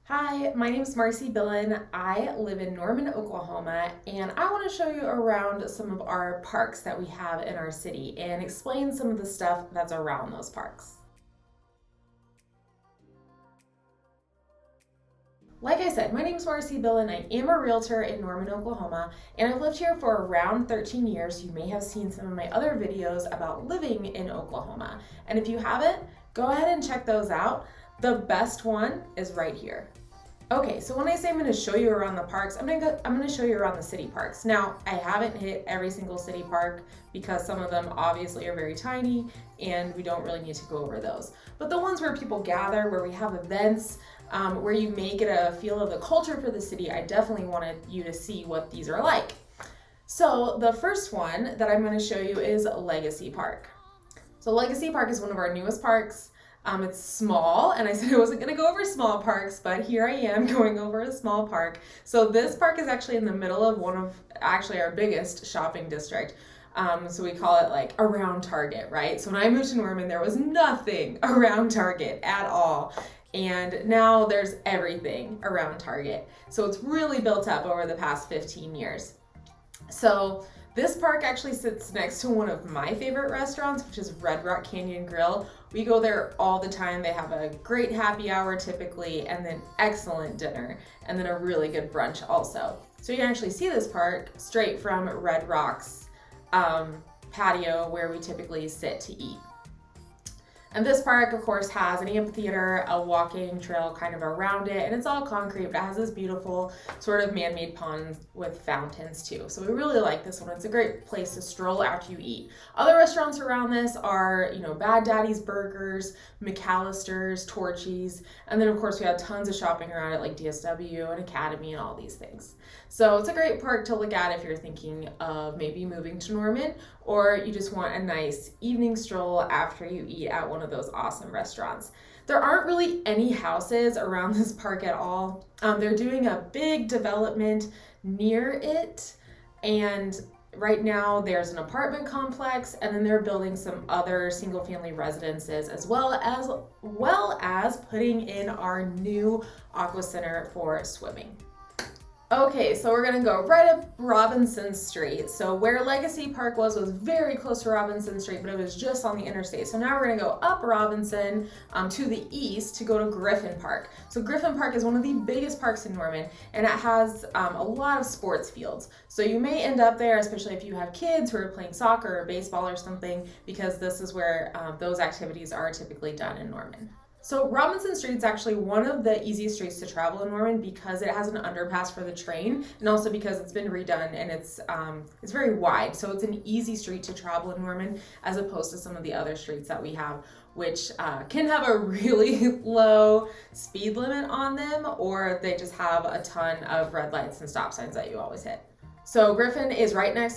Hi, my name is Marcy Billen. I live in Norman, Oklahoma, and I want to show you around some of our parks that we have in our city and explain some of the stuff that's around those parks. Like I said, my name is Marcy Billen. I am a realtor in Norman, Oklahoma, and I've lived here for around 13 years. You may have seen some of my other videos about living in Oklahoma, and if you haven't, go ahead and check those out. The best one is right here. Okay, so when I say I'm going to show you around the parks, I'm going to show you around the city parks. Now, I haven't hit every single city park because some of them obviously are very tiny and we don't really need to go over those. But the ones where people gather, where we have events, where you may get a feel of the culture for the city, I definitely wanted you to see what these are like. So the first one that I'm going to show you is Legacy Park. So Legacy Park is one of our newest parks. It's small, and I said I wasn't going to go over small parks, but here I am going over a small park. So this park is actually in the middle of one of actually our biggest shopping district. So we call it like around Target, right? So when I moved to Norman, there was nothing around Target at all. And now there's everything around Target. So it's really built up over the past 15 years. So this park actually sits next to one of my favorite restaurants, which is Red Rock Canyon Grill. We go there all the time. They have a great happy hour typically, and then excellent dinner, and then a really good brunch also. So you can actually see this park straight from Red Rock's patio where we typically sit to eat. And this park, of course, has an amphitheater, a walking trail kind of around it, and it's all concrete, but it has this beautiful sort of man-made pond with fountains too. So we really like this one. It's a great place to stroll after you eat. Other restaurants around this are, Bad Daddy's Burgers, McAllister's, Torchy's, and then of course we have tons of shopping around it like DSW and Academy and all these things. So it's a great park to look at if you're thinking of maybe moving to Norman, or you just want a nice evening stroll after you eat at one of those awesome restaurants. There aren't really any houses around this park at all. They're doing a big development near it, and right now there's an apartment complex, and then they're building some other single family residences as well as putting in our new aqua center for swimming. Okay, so we're gonna go right up Robinson Street. So where Legacy Park was very close to Robinson Street, but it was just on the interstate. So now we're gonna go up Robinson to the east to go to Griffin Park. So Griffin Park is one of the biggest parks in Norman, and it has a lot of sports fields. So you may end up there, especially if you have kids who are playing soccer or baseball or something, because this is where those activities are typically done in Norman. So Robinson Street is actually one of the easiest streets to travel in Norman because it has an underpass for the train, and also because it's been redone and it's very wide. So it's an easy street to travel in Norman as opposed to some of the other streets that we have, which can have a really low speed limit on them, or they just have a ton of red lights and stop signs that you always hit. So Griffin is right next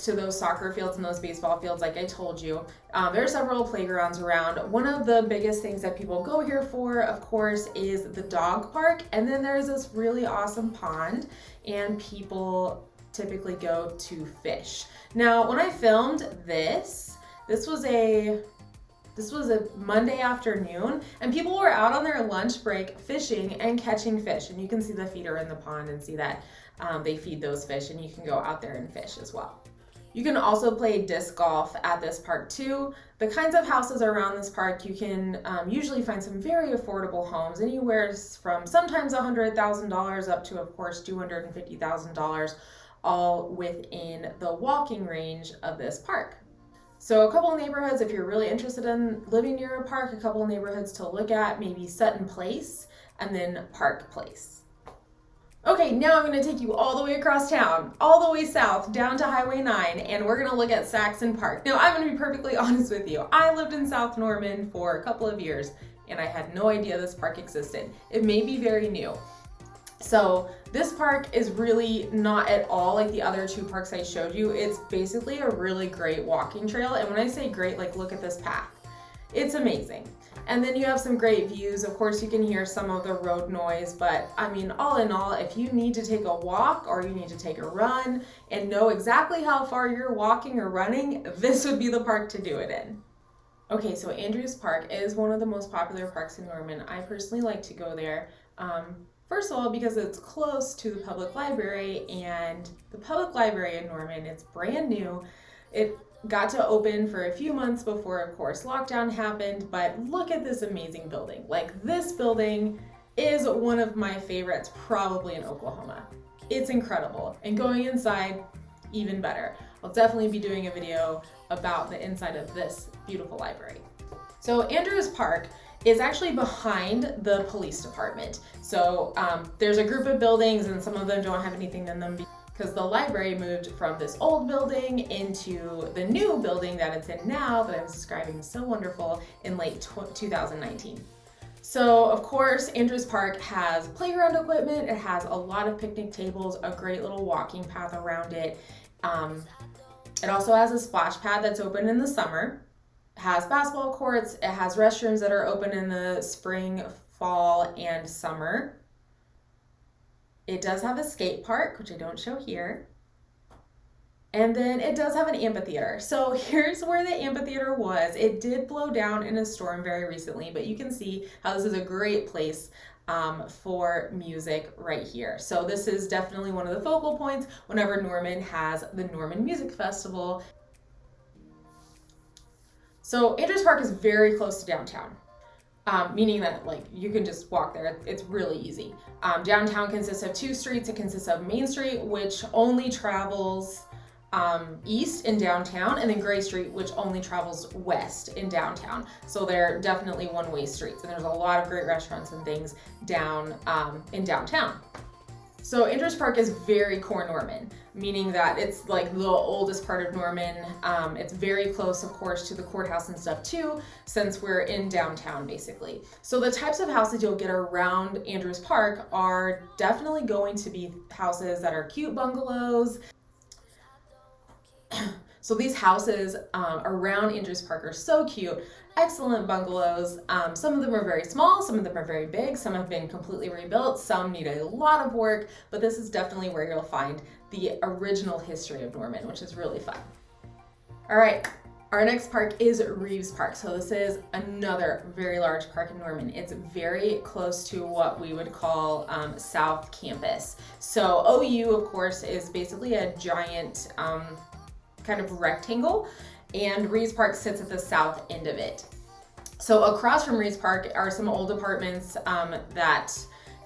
to those soccer fields and those baseball fields, like I told you. There are several playgrounds around. One of the biggest things that people go here for, of course, is the dog park. And then there's this really awesome pond, and people typically go to fish. Now, when I filmed this was a Monday afternoon, and people were out on their lunch break fishing and catching fish. And you can see the feeder in the pond and see that they feed those fish, and you can go out there and fish as well. You can also play disc golf at this park too. The kinds of houses around this park, you can usually find some very affordable homes, anywhere from sometimes $100,000 up to, of course, $250,000, all within the walking range of this park. So a couple of neighborhoods, if you're really interested in living near a park, a couple of neighborhoods to look at, maybe Sutton Place and then Park Place. Okay, now I'm going to take you all the way across town, all the way south, down to Highway 9, and we're going to look at Saxon Park. Now, I'm going to be perfectly honest with you. I lived in South Norman for a couple of years, and I had no idea this park existed. It may be very new. So this park is really not at all like the other two parks I showed you. It's basically a really great walking trail, and when I say great, like look at this path. It's amazing. And then you have some great views. Of course, you can hear some of the road noise, but I mean, all in all, if you need to take a walk or you need to take a run and know exactly how far you're walking or running, this would be the park to do it in. Okay, so Andrews Park is one of the most popular parks in Norman. I personally like to go there First of all, because it's close to the public library, and the public library in Norman, it's brand new. It got to open for a few months before, of course, lockdown happened, but look at this amazing building. Like, this building is one of my favorites probably in Oklahoma. It's incredible, and going inside, even better. I'll definitely be doing a video about the inside of this beautiful library. So Andrews Park is actually behind the police department. So there's a group of buildings, and some of them don't have anything in them because the library moved from this old building into the new building that it's in now that I was describing is so wonderful in late 2019. So of course, Andrews Park has playground equipment. It has a lot of picnic tables, a great little walking path around it. It also has a splash pad that's open in the summer. It has basketball courts. It has restrooms that are open in the spring, fall, and summer. It does have a skate park, which I don't show here. And then it does have an amphitheater. So here's where the amphitheater was. It did blow down in a storm very recently, but you can see how this is a great place for music right here. So this is definitely one of the focal points whenever Norman has the Norman Music Festival. So Andrews Park is very close to downtown. Meaning that like you can just walk there. It's really easy. Downtown consists of 2 streets. It consists of Main Street, which only travels east in downtown, and then Gray Street, which only travels west in downtown. So they're definitely one-way streets, and there's a lot of great restaurants and things down in downtown. So Andrews Park is very core Norman, meaning that it's like the oldest part of Norman. It's very close, of course, to the courthouse and stuff too, since we're in downtown basically. So the types of houses you'll get around Andrews Park are definitely going to be houses that are cute bungalows. So these houses around Andrews Park are so cute. Excellent bungalows. Some of them are very small, some of them are very big, some have been completely rebuilt, some need a lot of work, but this is definitely where you'll find the original history of Norman, which is really fun. All right, our next park is Reeves Park. So this is another very large park in Norman. It's very close to what we would call South Campus. So OU, of course, is basically a giant kind of rectangle, and Reeves Park sits at the south end of it. So across from Reeves Park are some old apartments that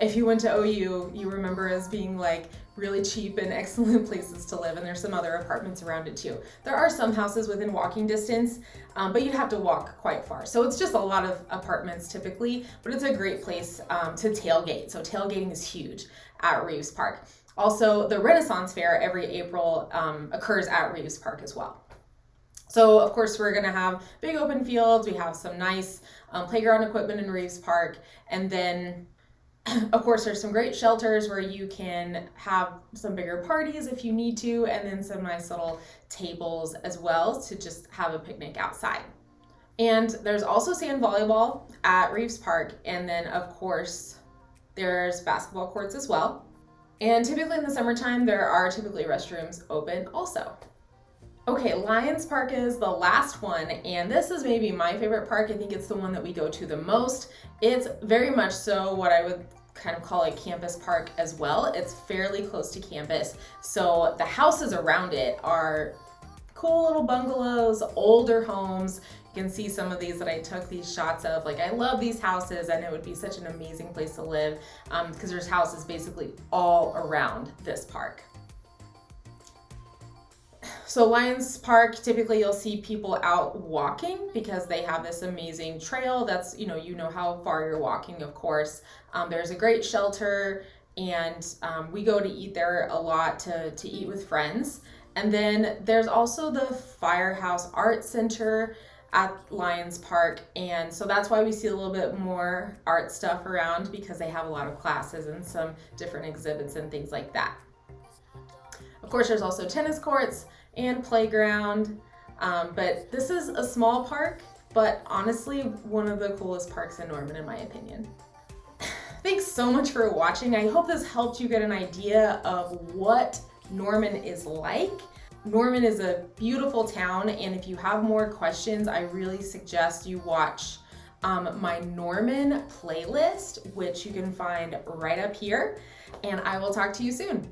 if you went to OU, you remember as being like really cheap and excellent places to live, and there's some other apartments around it too. There are some houses within walking distance, but you'd have to walk quite far. So it's just a lot of apartments typically, but it's a great place to tailgate. So tailgating is huge at Reeves Park. Also, the Renaissance Fair every April occurs at Reeves Park as well. So of course we're gonna have big open fields. We have some nice playground equipment in Reeves Park. And then of course there's some great shelters where you can have some bigger parties if you need to, and then some nice little tables as well to just have a picnic outside. And there's also sand volleyball at Reeves Park. And then of course there's basketball courts as well. And typically in the summertime, there are typically restrooms open also. Okay, Lions Park is the last one, and this is maybe my favorite park. I think it's the one that we go to the most. It's very much so what I would kind of call a campus park as well. It's fairly close to campus. So the houses around it are cool little bungalows, older homes. You can see some of these that I took these shots of. Like, I love these houses, and it would be such an amazing place to live because there's houses basically all around this park. So Lions Park, typically you'll see people out walking because they have this amazing trail that's, you know how far you're walking, of course. There's a great shelter, and we go to eat there a lot to eat with friends. And then there's also the Firehouse Art Center at Lions Park, and so that's why we see a little bit more art stuff around, because they have a lot of classes and some different exhibits and things like that. Of course, there's also tennis courts and playground, but this is a small park, but honestly one of the coolest parks in Norman in my opinion. Thanks so much for watching. I hope this helped you get an idea of what Norman is like. Norman is a beautiful town, and if you have more questions, I really suggest you watch my Norman playlist, which you can find right up here. And I will talk to you soon.